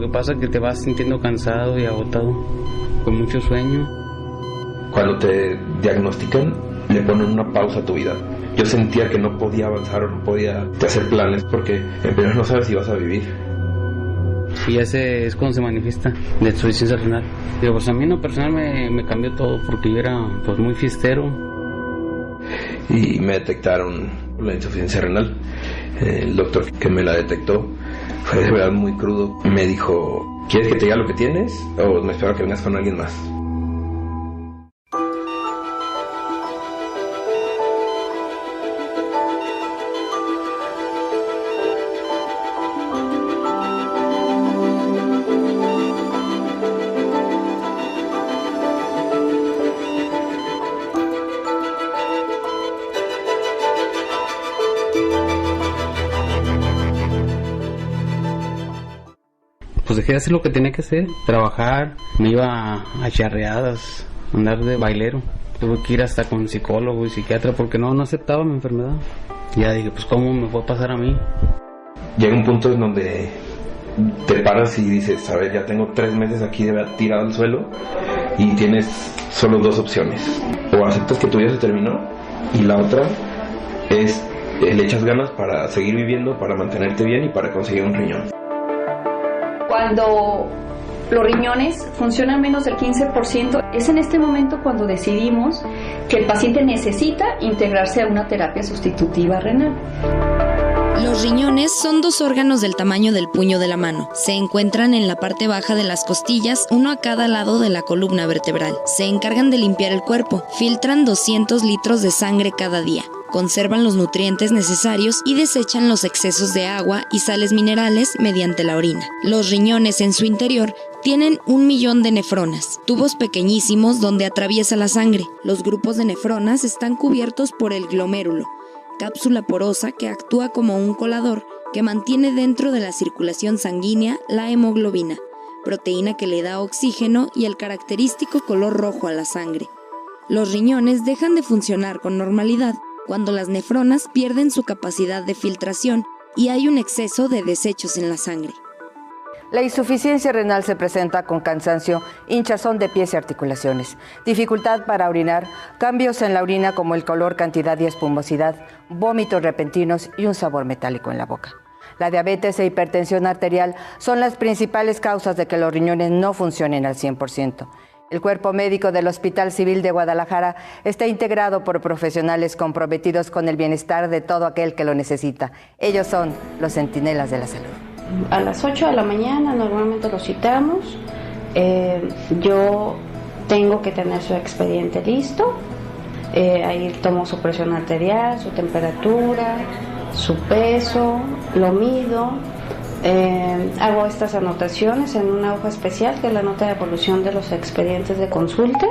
que pasa es que te vas sintiendo cansado y agotado, con mucho sueño. Cuando te diagnostican, le ponen una pausa a tu vida. Yo sentía que no podía avanzar o no podía hacer planes porque en primero no sabes si vas a vivir. Y ese es cuando se manifiesta de insuficiencia renal. Digo, pues a mí en lo personal me cambió todo porque yo era pues muy fiestero. Y me detectaron la insuficiencia renal. El doctor que me la detectó fue de verdad muy crudo. Me dijo, ¿quieres que te diga lo que tienes o me espero a que vengas con alguien más? Pues dejé de hacer lo que tenía que hacer, trabajar, me iba a charreadas, andar de bailero. Tuve que ir hasta con psicólogo y psiquiatra porque no aceptaba mi enfermedad. Ya dije, pues ¿cómo me puede pasar a mí? Llega un punto en donde te paras y dices, a ver, ya tengo 3 meses aquí tirado al suelo y tienes solo 2 opciones. O aceptas que tu vida se terminó y la otra es le echas ganas para seguir viviendo, para mantenerte bien y para conseguir un riñón. Cuando los riñones funcionan menos del 15%, es en este momento cuando decidimos que el paciente necesita integrarse a una terapia sustitutiva renal. Los riñones son 2 órganos del tamaño del puño de la mano. Se encuentran en la parte baja de las costillas, uno a cada lado de la columna vertebral. Se encargan de limpiar el cuerpo, filtran 200 litros de sangre cada día. Conservan los nutrientes necesarios y desechan los excesos de agua y sales minerales mediante la orina. Los riñones en su interior tienen 1 millón de nefronas, tubos pequeñísimos donde atraviesa la sangre. Los grupos de nefronas están cubiertos por el glomérulo, cápsula porosa que actúa como un colador que mantiene dentro de la circulación sanguínea la hemoglobina, proteína que le da oxígeno y el característico color rojo a la sangre. Los riñones dejan de funcionar con normalidad cuando las nefronas pierden su capacidad de filtración y hay un exceso de desechos en la sangre. La insuficiencia renal se presenta con cansancio, hinchazón de pies y articulaciones, dificultad para orinar, cambios en la orina como el color, cantidad y espumosidad, vómitos repentinos y un sabor metálico en la boca. La diabetes e hipertensión arterial son las principales causas de que los riñones no funcionen al 100%. El cuerpo médico del Hospital Civil de Guadalajara está integrado por profesionales comprometidos con el bienestar de todo aquel que lo necesita. Ellos son los centinelas de la salud. A las 8 de la mañana normalmente los citamos. Yo tengo que tener su expediente listo. Ahí tomo su presión arterial, su temperatura, su peso, lo mido. Hago estas anotaciones en una hoja especial que es la nota de evolución de los expedientes de consulta.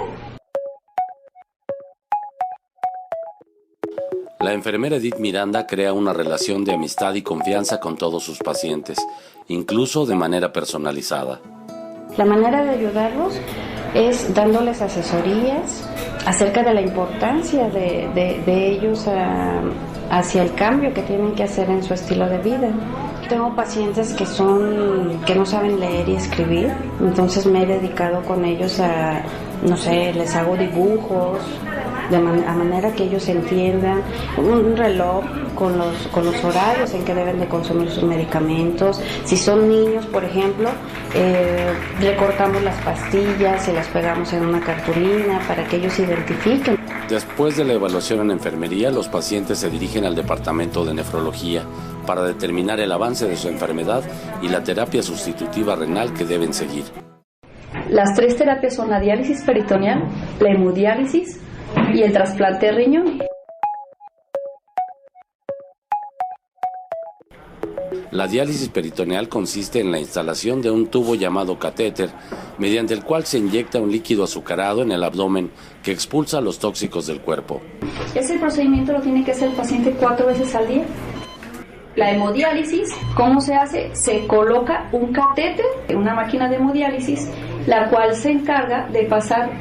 La enfermera Edith Miranda crea una relación de amistad y confianza con todos sus pacientes, incluso de manera personalizada. La manera de ayudarlos es dándoles asesorías acerca de la importancia de ellos hacia el cambio que tienen que hacer en su estilo de vida. Tengo pacientes que no saben leer y escribir, entonces me he dedicado con ellos a, les hago dibujos a manera que ellos entiendan, un reloj con los horarios en que deben de consumir sus medicamentos. Si son niños, por ejemplo, recortamos las pastillas y las pegamos en una cartulina para que ellos identifiquen. Después de la evaluación en enfermería, los pacientes se dirigen al departamento de nefrología para determinar el avance de su enfermedad y la terapia sustitutiva renal que deben seguir. Las 3 terapias son la diálisis peritoneal, la hemodiálisis y el trasplante de riñón. La diálisis peritoneal consiste en la instalación de un tubo llamado catéter, mediante el cual se inyecta un líquido azucarado en el abdomen que expulsa los tóxicos del cuerpo. Ese procedimiento lo tiene que hacer el paciente 4 veces al día. La hemodiálisis, ¿cómo se hace? Se coloca un catéter, una máquina de hemodiálisis, la cual se encarga de pasar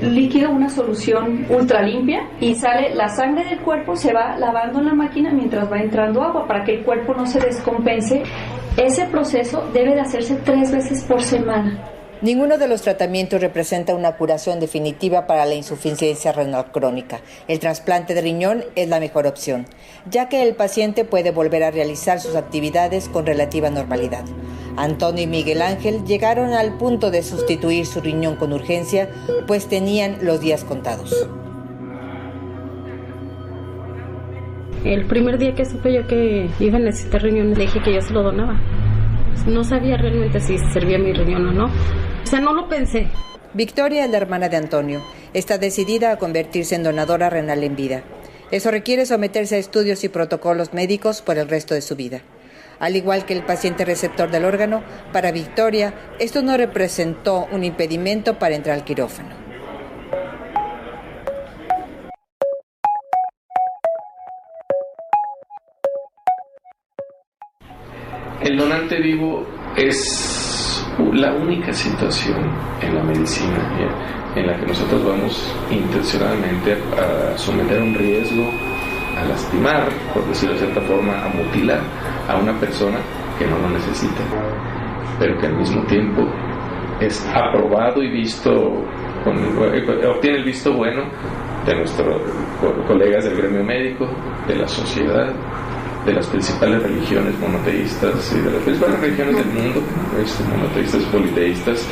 líquido, una solución ultra limpia, y sale la sangre del cuerpo, se va lavando en la máquina mientras va entrando agua para que el cuerpo no se descompense. Ese proceso debe de hacerse 3 veces por semana. Ninguno de los tratamientos representa una curación definitiva para la insuficiencia renal crónica. El trasplante de riñón es la mejor opción, ya que el paciente puede volver a realizar sus actividades con relativa normalidad. Antonio y Miguel Ángel llegaron al punto de sustituir su riñón con urgencia, pues tenían los días contados. El primer día que supe yo que iba a necesitar riñón, le dije que yo se lo donaba. No sabía realmente si servía mi riñón o no. O sea, no lo pensé. Victoria es la hermana de Antonio. Está decidida a convertirse en donadora renal en vida. Eso requiere someterse a estudios y protocolos médicos por el resto de su vida. Al igual que el paciente receptor del órgano, para Victoria, esto no representó un impedimento para entrar al quirófano. El donante vivo es la única situación en la medicina en la que nosotros vamos intencionalmente a someter a un riesgo, a lastimar, por decirlo de cierta forma, a mutilar a una persona que no lo necesita, pero que al mismo tiempo es aprobado y visto, obtiene el visto bueno de nuestros colegas del gremio médico, de la sociedad, de las principales religiones monoteístas y de las principales religiones del mundo, monoteístas y politeístas,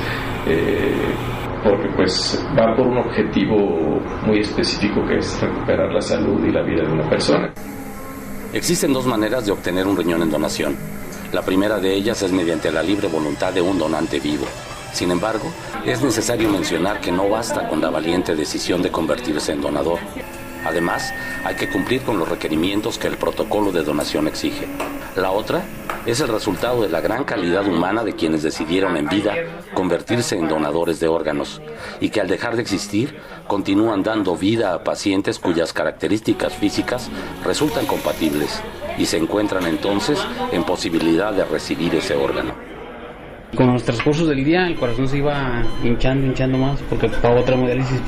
porque pues va por un objetivo muy específico, que es recuperar la salud y la vida de una persona. Existen 2 maneras de obtener un riñón en donación. La primera de ellas es mediante la libre voluntad de un donante vivo. Sin embargo, es necesario mencionar que no basta con la valiente decisión de convertirse en donador. Además, hay que cumplir con los requerimientos que el protocolo de donación exige. La otra es el resultado de la gran calidad humana de quienes decidieron en vida convertirse en donadores de órganos y que al dejar de existir continúan dando vida a pacientes cuyas características físicas resultan compatibles y se encuentran entonces en posibilidad de recibir ese órgano. Con los transcursos del día el corazón se iba hinchando más porque ocupaba otra hemodiálisis.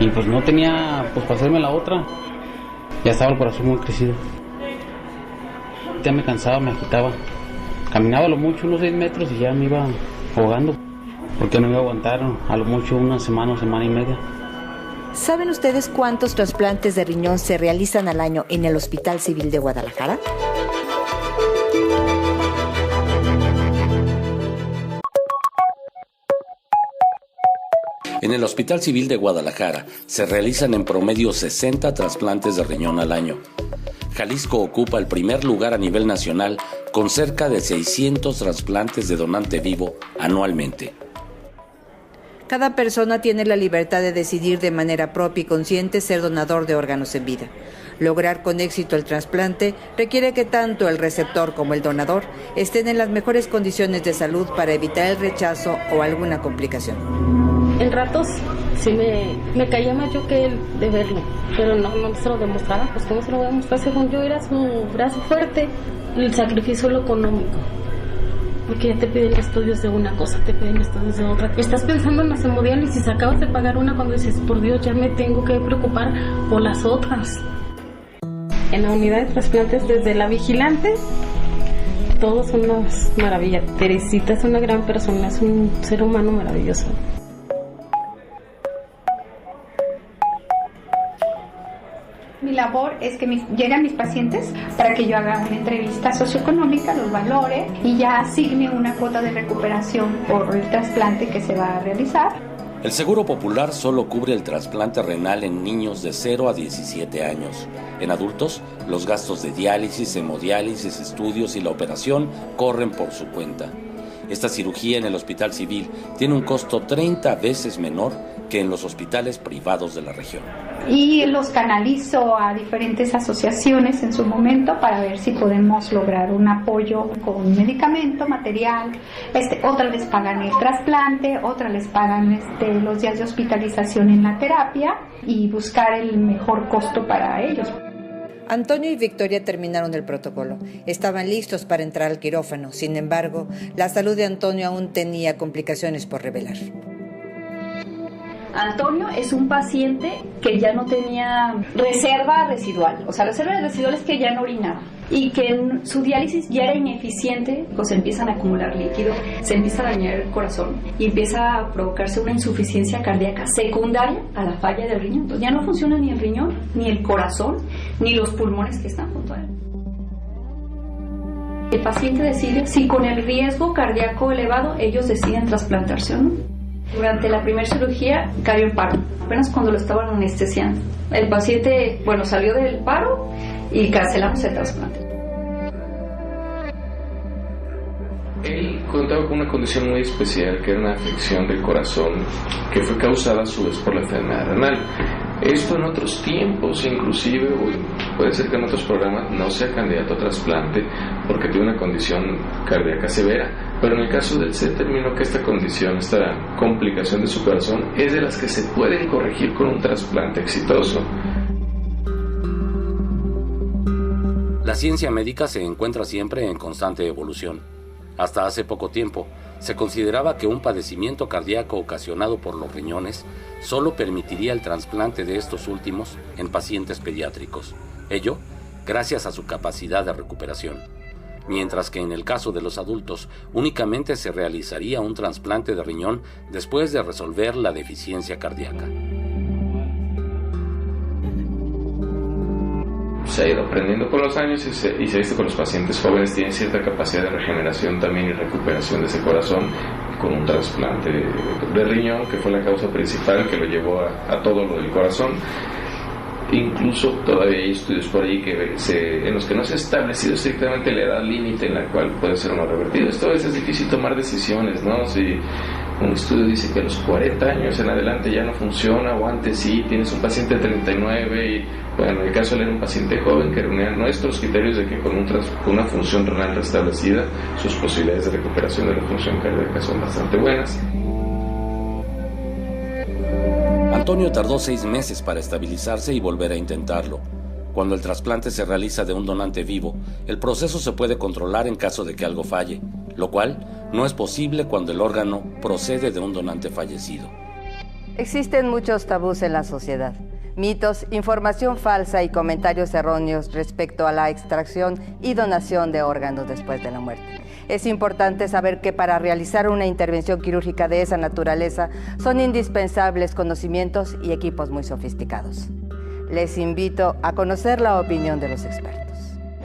Y pues no tenía, pues para hacerme la otra, ya estaba el corazón muy crecido. Ya me cansaba, me agitaba. Caminaba a lo mucho unos 6 metros y ya me iba ahogando, porque no iba a aguantar a lo mucho una semana y media. ¿Saben ustedes cuántos trasplantes de riñón se realizan al año en el Hospital Civil de Guadalajara? En el Hospital Civil de Guadalajara se realizan en promedio 60 trasplantes de riñón al año. Jalisco ocupa el primer lugar a nivel nacional con cerca de 600 trasplantes de donante vivo anualmente. Cada persona tiene la libertad de decidir de manera propia y consciente ser donador de órganos en vida. Lograr con éxito el trasplante requiere que tanto el receptor como el donador estén en las mejores condiciones de salud para evitar el rechazo o alguna complicación. En ratos sí me caía más yo que él de verlo, pero no se lo demostraba. Pues cómo se lo voy a mostrar, según yo era su brazo fuerte. El sacrificio lo económico, porque ya te piden estudios de una cosa, te piden estudios de otra. Estás pensando en las hemodiálisis, acabas de pagar una cuando dices, por Dios, ya me tengo que preocupar por las otras. En la unidad de trasplantes, desde la vigilante, todos son unas maravillas. Teresita es una gran persona, es un ser humano maravilloso. Mi labor es que lleguen mis pacientes para que yo haga una entrevista socioeconómica, los valore y ya asigne una cuota de recuperación por el trasplante que se va a realizar. El Seguro Popular solo cubre el trasplante renal en niños de 0 a 17 años. En adultos, los gastos de diálisis, hemodiálisis, estudios y la operación corren por su cuenta. Esta cirugía en el Hospital Civil tiene un costo 30 veces menor que en los hospitales privados de la región. Y los canalizo a diferentes asociaciones en su momento para ver si podemos lograr un apoyo con medicamento, material. Otras les pagan el trasplante, otras les pagan los días de hospitalización en la terapia y buscar el mejor costo para ellos. Antonio y Victoria terminaron el protocolo. Estaban listos para entrar al quirófano. Sin embargo, la salud de Antonio aún tenía complicaciones por revelar. Antonio es un paciente que ya no tenía reserva residual. O sea, reserva residual es que ya no orinaba. y que su diálisis ya era ineficiente, pues empiezan a acumular líquido, se empieza a dañar el corazón y empieza a provocarse una insuficiencia cardíaca secundaria a la falla del riñón. Entonces ya no funciona ni el riñón, ni el corazón, ni los pulmones que están junto a él. El paciente decide si con el riesgo cardíaco elevado ellos deciden trasplantarse o no. Durante la primera cirugía cayó en paro, apenas cuando lo estaban anestesiando. El paciente, salió del paro y cancelamos el trasplante. Él contaba con una condición muy especial, que era una afección del corazón, que fue causada a su vez por la enfermedad renal. Esto en otros tiempos, inclusive, o puede ser que en otros programas no sea candidato a trasplante porque tiene una condición cardíaca severa, pero en el caso de él se determinó que esta condición, esta complicación de su corazón, es de las que se pueden corregir con un trasplante exitoso. La ciencia médica se encuentra siempre en constante evolución. Hasta hace poco tiempo, se consideraba que un padecimiento cardíaco ocasionado por los riñones solo permitiría el trasplante de estos últimos en pacientes pediátricos. Ello, gracias a su capacidad de recuperación. Mientras que en el caso de los adultos, únicamente se realizaría un trasplante de riñón después de resolver la deficiencia cardíaca. Se ha ido aprendiendo con los años y se ha visto que los pacientes jóvenes tienen cierta capacidad de regeneración también y recuperación de ese corazón con un trasplante de riñón, que fue la causa principal que lo llevó a todo lo del corazón. Incluso todavía hay estudios por ahí en los que no se ha establecido estrictamente la edad límite en la cual puede ser uno revertido. Esto a veces es difícil tomar decisiones, ¿no? Si un estudio dice que a los 40 años en adelante ya no funciona, o antes sí, tienes un paciente de 39 y, bueno, en el caso de él era un paciente joven que reunía nuestros criterios de que con una función renal restablecida, sus posibilidades de recuperación de la función cardíaca son bastante buenas. Antonio tardó 6 meses para estabilizarse y volver a intentarlo. Cuando el trasplante se realiza de un donante vivo, el proceso se puede controlar en caso de que algo falle, lo cual no es posible cuando el órgano procede de un donante fallecido. Existen muchos tabús en la sociedad, mitos, información falsa y comentarios erróneos respecto a la extracción y donación de órganos después de la muerte. Es importante saber que para realizar una intervención quirúrgica de esa naturaleza son indispensables conocimientos y equipos muy sofisticados. Les invito a conocer la opinión de los expertos.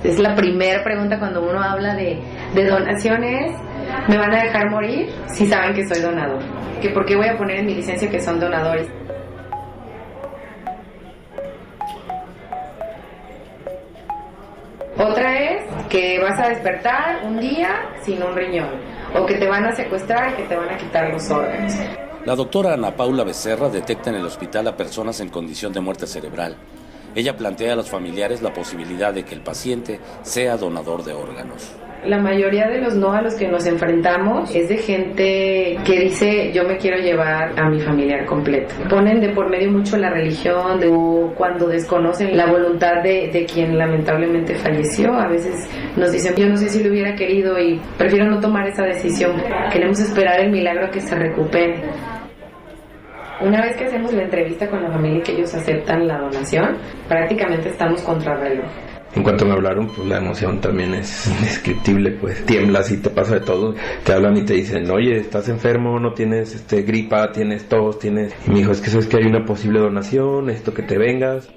Es la primera pregunta cuando uno habla de donaciones. ¿Me van a dejar morir? Si saben que soy donador. ¿Que por qué voy a poner en mi licencia que son donadores? Otra es que vas a despertar un día sin un riñón, o que te van a secuestrar y que te van a quitar los órganos. La doctora Ana Paula Becerra detecta en el hospital a personas en condición de muerte cerebral. Ella plantea a los familiares la posibilidad de que el paciente sea donador de órganos. La mayoría de los no a los que nos enfrentamos es de gente que dice: yo me quiero llevar a mi familiar completo. Ponen de por medio mucho la religión, o cuando desconocen la voluntad de quien lamentablemente falleció. A veces nos dicen: yo no sé si lo hubiera querido y prefiero no tomar esa decisión. Queremos esperar el milagro que se recupere. Una vez que hacemos la entrevista con la familia y que ellos aceptan la donación, prácticamente estamos contrarreloj. En cuanto me hablaron, pues la emoción también es indescriptible, pues tiemblas y te pasa de todo. Te hablan y te dicen: oye, estás enfermo, no tienes gripa, tienes tos, tienes... Y me dijo: es que sabes que hay una posible donación, necesito que te vengas.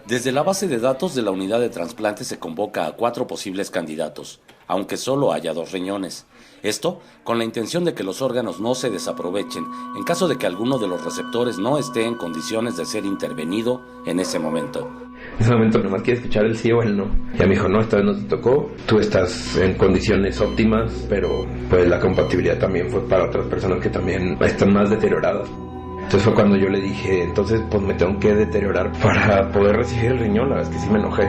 Desde la base de datos de la unidad de trasplante se convoca a 4 posibles candidatos, aunque solo haya 2 riñones. Esto con la intención de que los órganos no se desaprovechen en caso de que alguno de los receptores no esté en condiciones de ser intervenido en ese momento. En ese momento nomás quiere escuchar el sí o el no. Ya me dijo: no, esta vez no te tocó, tú estás en condiciones óptimas, pero pues la compatibilidad también fue para otras personas que también están más deterioradas. Entonces fue cuando yo le dije: entonces pues me tengo que deteriorar para poder recibir el riñón. La verdad es que sí me enojé.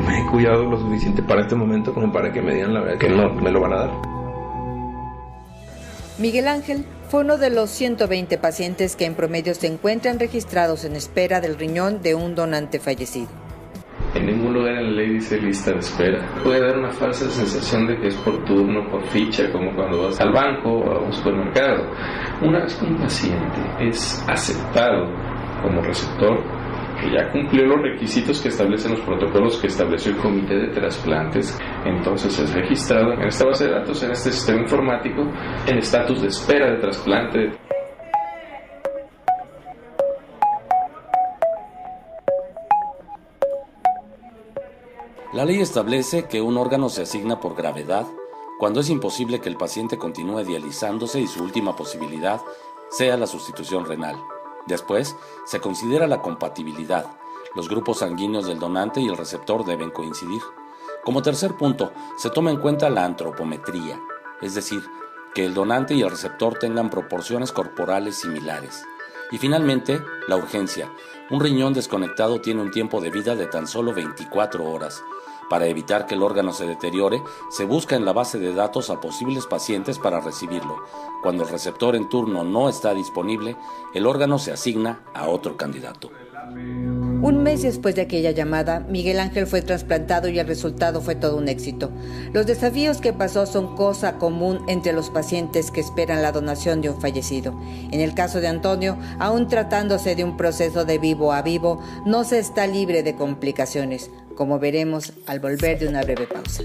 Me he cuidado lo suficiente para este momento como para que me digan la verdad que no me lo van a dar. Miguel Ángel fue uno de los 120 pacientes que en promedio se encuentran registrados en espera del riñón de un donante fallecido. En ningún lugar en la ley dice lista de espera. Puede dar una falsa sensación de que es por turno, por ficha, como cuando vas al banco o a un supermercado. Una vez que un paciente es aceptado como receptor, que ya cumplió los requisitos que establecen los protocolos que estableció el Comité de Trasplantes, entonces es registrado en esta base de datos, en este sistema informático, en estatus de espera de trasplante. La ley establece que un órgano se asigna por gravedad cuando es imposible que el paciente continúe dializándose y su última posibilidad sea la sustitución renal. Después, se considera la compatibilidad. Los grupos sanguíneos del donante y el receptor deben coincidir. Como tercer punto, se toma en cuenta la antropometría, es decir, que el donante y el receptor tengan proporciones corporales similares. Y finalmente, la urgencia. Un riñón desconectado tiene un tiempo de vida de tan solo 24 horas. Para evitar que el órgano se deteriore, se busca en la base de datos a posibles pacientes para recibirlo. Cuando el receptor en turno no está disponible, el órgano se asigna a otro candidato. Un mes después de aquella llamada, Miguel Ángel fue trasplantado y el resultado fue todo un éxito. Los desafíos que pasó son cosa común entre los pacientes que esperan la donación de un fallecido. En el caso de Antonio, aún tratándose de un proceso de vivo a vivo, no se está libre de complicaciones, como veremos al volver de una breve pausa.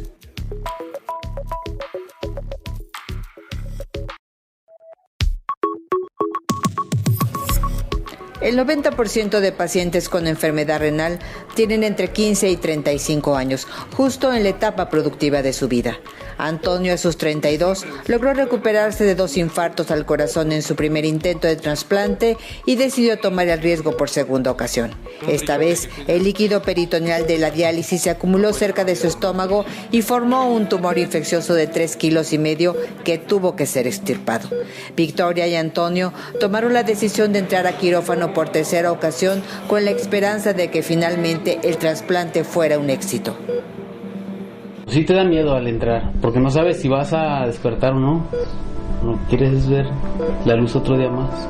El 90% de pacientes con enfermedad renal tienen entre 15 y 35 años, justo en la etapa productiva de su vida. Antonio, a sus 32, logró recuperarse de 2 infartos al corazón en su primer intento de trasplante y decidió tomar el riesgo por segunda ocasión. Esta vez, el líquido peritoneal de la diálisis se acumuló cerca de su estómago y formó un tumor infeccioso de 3,5 kilos que tuvo que ser extirpado. Victoria y Antonio tomaron la decisión de entrar a quirófano por tercera ocasión con la esperanza de que finalmente el trasplante fuera un éxito. Sí te da miedo al entrar, porque no sabes si vas a despertar o no. No quieres ver la luz otro día más.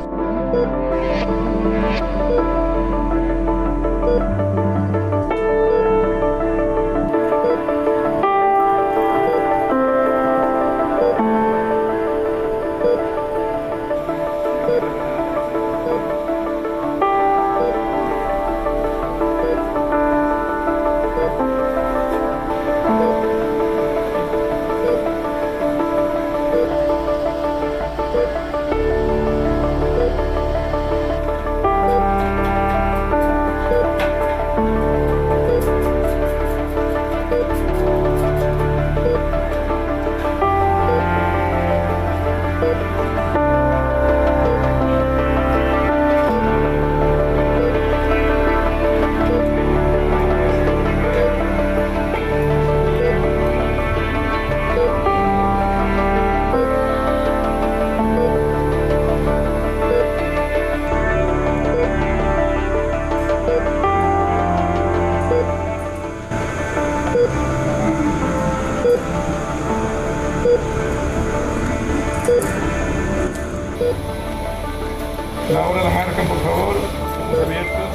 La hora la marcan, por favor. Estamos abiertos.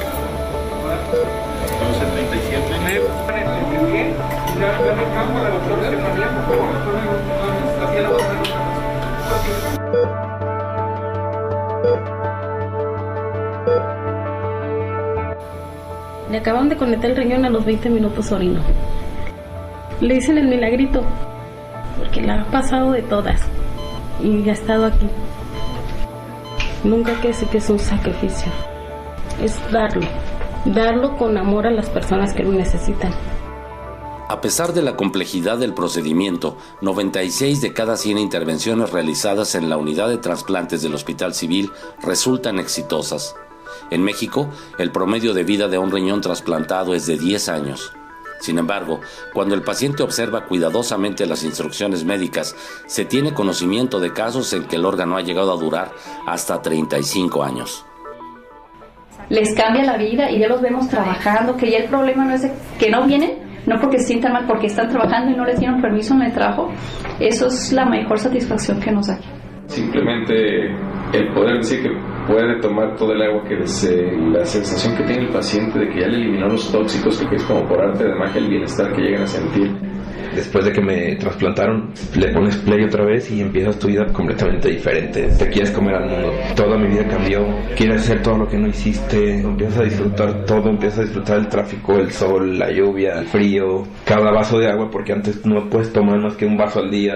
12:37. Bien. Ya me campo a la doctora Estefanía, por favor. Le acaban de conectar el riñón, a los 20 minutos orino. Le dicen el milagrito, porque la ha pasado de todas y ha estado aquí. Nunca que es un sacrificio, es darlo con amor a las personas que lo necesitan. A pesar de la complejidad del procedimiento, 96 de cada 100 intervenciones realizadas en la unidad de trasplantes del Hospital Civil resultan exitosas. En México, el promedio de vida de un riñón trasplantado es de 10 años. Sin embargo, cuando el paciente observa cuidadosamente las instrucciones médicas, se tiene conocimiento de casos en que el órgano ha llegado a durar hasta 35 años. Les cambia la vida y ya los vemos trabajando, que ya el problema no es que no vienen, no porque se sientan mal, porque están trabajando y no les dieron permiso en el trabajo. Eso es la mejor satisfacción que nos da. Simplemente el poder decir que puede tomar todo el agua que desee, la sensación que tiene el paciente de que ya le eliminó los tóxicos, que es como por arte de magia el bienestar que llegan a sentir Después de que me trasplantaron, le pones play otra vez y empiezas tu vida completamente diferente. Te quieres comer al mundo. Toda mi vida cambió. Quieres hacer todo lo que no hiciste. Empiezas a disfrutar todo. Empiezas a disfrutar el tráfico, el sol, la lluvia, el frío, cada vaso de agua, porque antes no puedes tomar más que un vaso al día.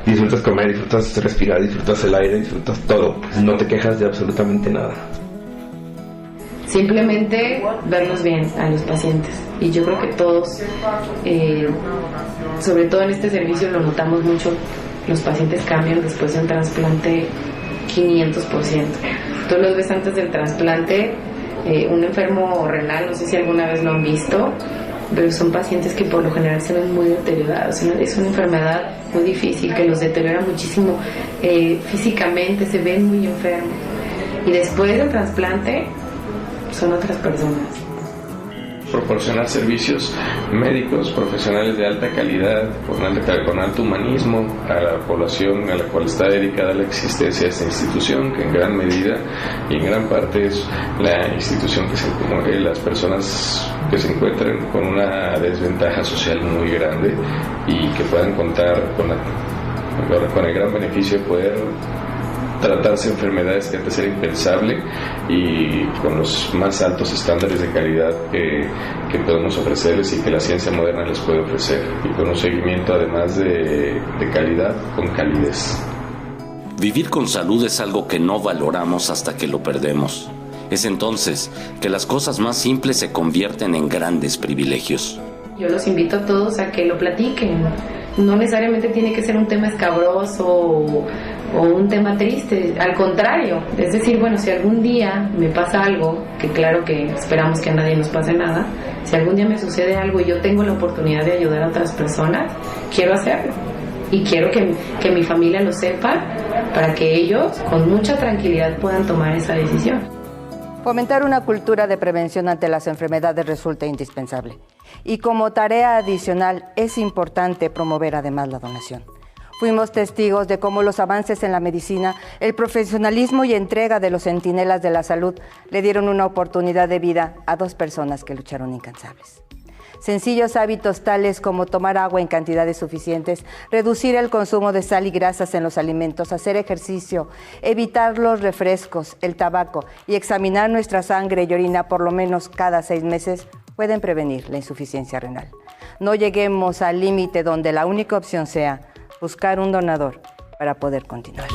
Disfrutas comer, disfrutas respirar, disfrutas el aire, disfrutas todo. No te quejas de absolutamente nada. Simplemente vernos bien a los pacientes. Y yo creo que todos, sobre todo en este servicio, lo notamos mucho. Los pacientes cambian después de un trasplante 500%. Tú los ves antes del trasplante, un enfermo renal, no sé si alguna vez lo han visto, pero son pacientes que por lo general se ven muy deteriorados. Es una enfermedad muy difícil que los deteriora muchísimo físicamente, se ven muy enfermos. Y después del trasplante son otras personas. Proporcionar servicios médicos profesionales de alta calidad, con alto humanismo a la población a la cual está dedicada la existencia de esta institución, que en gran medida y en gran parte es la institución que se promueve las personas que se encuentran con una desventaja social muy grande y que puedan contar con el gran beneficio de poder tratarse enfermedades que antes era impensable y con los más altos estándares de calidad que podemos ofrecerles y que la ciencia moderna les puede ofrecer, y con un seguimiento además de calidad con calidez. Vivir con salud es algo que no valoramos hasta que lo perdemos. Es entonces que las cosas más simples se convierten en grandes privilegios. Yo los invito a todos a que lo platiquen. No necesariamente tiene que ser un tema escabroso o un tema triste, al contrario, es decir, bueno, si algún día me pasa algo, que claro que esperamos que a nadie nos pase nada, si algún día me sucede algo y yo tengo la oportunidad de ayudar a otras personas, quiero hacerlo y quiero que mi familia lo sepa para que ellos con mucha tranquilidad puedan tomar esa decisión. Fomentar una cultura de prevención ante las enfermedades resulta indispensable y como tarea adicional es importante promover además la donación. Fuimos testigos de cómo los avances en la medicina, el profesionalismo y entrega de los centinelas de la salud le dieron una oportunidad de vida a 2 personas que lucharon incansables. Sencillos hábitos tales como tomar agua en cantidades suficientes, reducir el consumo de sal y grasas en los alimentos, hacer ejercicio, evitar los refrescos, el tabaco y examinar nuestra sangre y orina por lo menos cada 6 meses pueden prevenir la insuficiencia renal. No lleguemos al límite donde la única opción sea buscar un donador para poder continuar.